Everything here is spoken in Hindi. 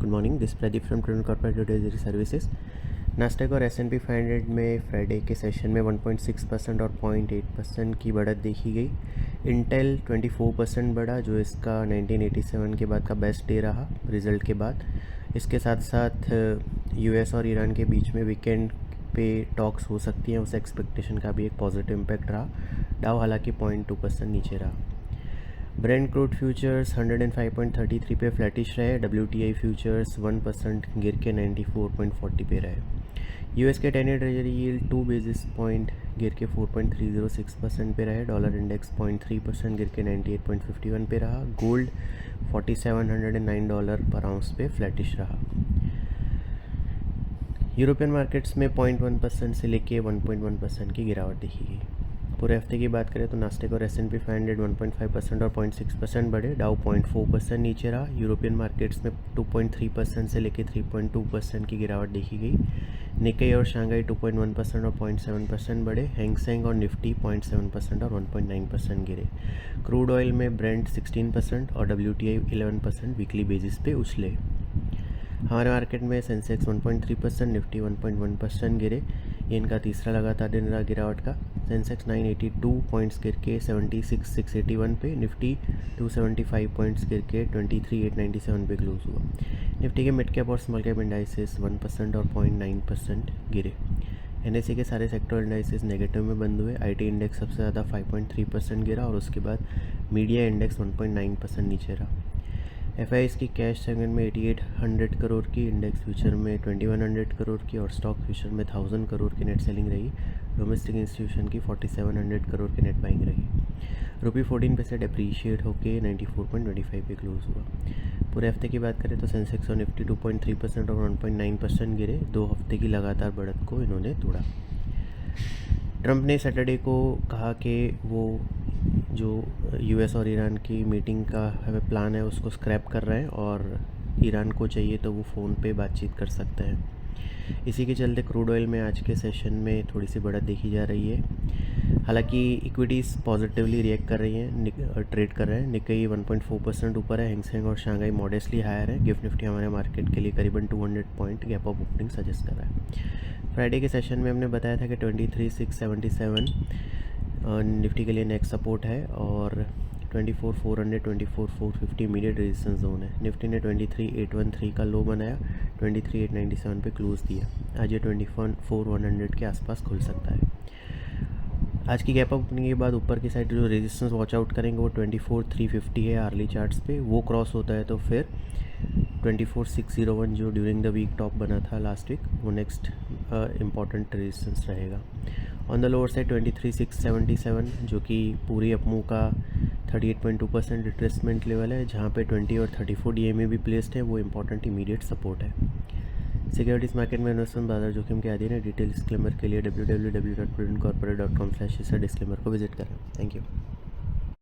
Good morning, this Pradeep from prudent corporate advisory services. Nasdaq और S&P 500 में फ्राइडे के सेशन में 1.6% और 0.8% की बढ़त देखी गई। इंटेल 24% बढ़ा, जो इसका 1987 के बाद का बेस्ट डे रहा रिज़ल्ट के बाद। इसके साथ साथ US और ईरान के बीच में वीकेंड पे टॉक्स हो सकती हैं, उस एक्सपेक्टेशन का भी एक पॉजिटिव इम्पैक्ट रहा। डाउ हालांकि 0.2% नीचे रहा। ब्रेंट क्रूड फ्यूचर्स 105.33 पे फ्लैटिश रहे। WTI फ्यूचर्स 1% गिर के 94.40 पे रहे। US के 10 year treasury yield 2 basis point गिर के 4.306% पे रहे। डॉलर इंडेक्स 0.3% गिर के 98.51 पे रहा। गोल्ड $4,709 पर आउंस पे फ्लैटिश रहा। यूरोपियन मार्केट्स में 0.1% से लेके 1.1% की गिरावट देखी गई। पूरे हफ्ते की बात करें तो नास्टेक और S&P 500 1.5% और 0.6% बढ़े। डाउ 0.4% नीचे रहा। यूरोपियन मार्केट्स में 2.3% से लेके 3.2% की गिरावट देखी गई। निक्केई और शंघाई 2.1% और 0.7% बढ़े। हैंगसेंग और निफ्टी 0.7% और 1.9% गिरे। क्रूड ऑयल में ब्रेंट 16% और WTI 11% वीकली बेसिस पे उछले। हमारे मार्केट में सेंसेक्स 1.3%, निफ्टी 1.1% गिरे। ये इनका तीसरा लगातार दिन रहा गिरावट का। सेंसेक्स 982 पॉइंट्स गिर के 76,681 पे, निफ्टी 275 पॉइंट्स गिर के 23,897 पे क्लोज हुआ। निफ्टी के मिड कैप और स्मॉल कैप इंडाइसेस 1% और 0.9% गिरे। NSE के सारे सेक्टर इंडाइसेस नेगेटिव में बंद हुए। IT इंडेक्स सबसे ज़्यादा 5.3% गिरा और उसके बाद मीडिया इंडेक्स 1.9% नीचे रहा। FIs की कैश सेगमेंट में 8800 करोड़ की, इंडेक्स फ्यूचर में 2100 करोड़ की और स्टॉक फ्यूचर में 1000 करोड़ की नेट सेलिंग रही। डोमेस्टिक इंस्टीट्यूशन की 4700 करोड़ की नेट बाइंग रही। रुपी 14 पैसे डेप्रीशिएट होकर 94.25 पे क्लोज हुआ। पूरे हफ्ते की बात करें तो सेंसेक्स और निफ्टी 2.3% और 1.9% गिरे। 2 हफ्ते की लगातार बढ़त को इन्होंने तोड़ा। ट्रंप ने सैटरडे को कहा कि वो जो US और ईरान की मीटिंग का प्लान है उसको स्क्रैप कर रहे हैं और ईरान को चाहिए तो वो फ़ोन पे बातचीत कर सकते हैं। इसी के चलते क्रूड ऑयल में आज के सेशन में थोड़ी सी बढ़त देखी जा रही है। हालांकि इक्विटीज़ पॉजिटिवली रिएक्ट कर रही हैं, ट्रेड कर रहे हैं। निक्केई 1.4% ऊपर है। हैंगसेंग और शंघाई मॉडेस्टली हायर है। गिफ्ट निफ्टी हमारे मार्केट के लिए करीबन 200 point gap up opening suggest कर रहा है। फ्राइडे के सेशन में हमने बताया था कि 23,677 निफ्टी के लिए नेक्स्ट सपोर्ट है और 24,400 24,450 इमीडिएट रेजिस्टेंस जोन है। निफ्टी ने 23,813 का लो बनाया, 23,897 पे क्लोज दिया। आज ये 24,100 के आसपास खुल सकता है। आज की गैप अप ओपनिंग के बाद ऊपर की साइड जो रेजिस्टेंस वॉच आउट करेंगे वो 24,350 है आर्ली चार्ट्स पे। वो क्रॉस होता है तो फिर 24,601 जो ड्यूरिंग द वीक टॉप बना था लास्ट वीक, वो नेक्स्ट इम्पॉर्टेंट रेजिस्टेंस रहेगा। ऑन द लोअर साइड 23,677 जो कि पूरी अपमूव का 38.2% रिट्रेसमेंट लेवल है, जहाँ पे 20 और 34 DMA भी प्लेस्ड है, वो इंपॉर्टेंट इमीडिएट सपोर्ट है। सिक्योरिटीज़ मार्केट में इन्वेस्टमेंट बाजार जोखिम के अधीन है। डिटेल डिस्क्लेमर के लिए www.prudentcorporate.com/डिस्क्लेमर को विजिट करें। Thank you.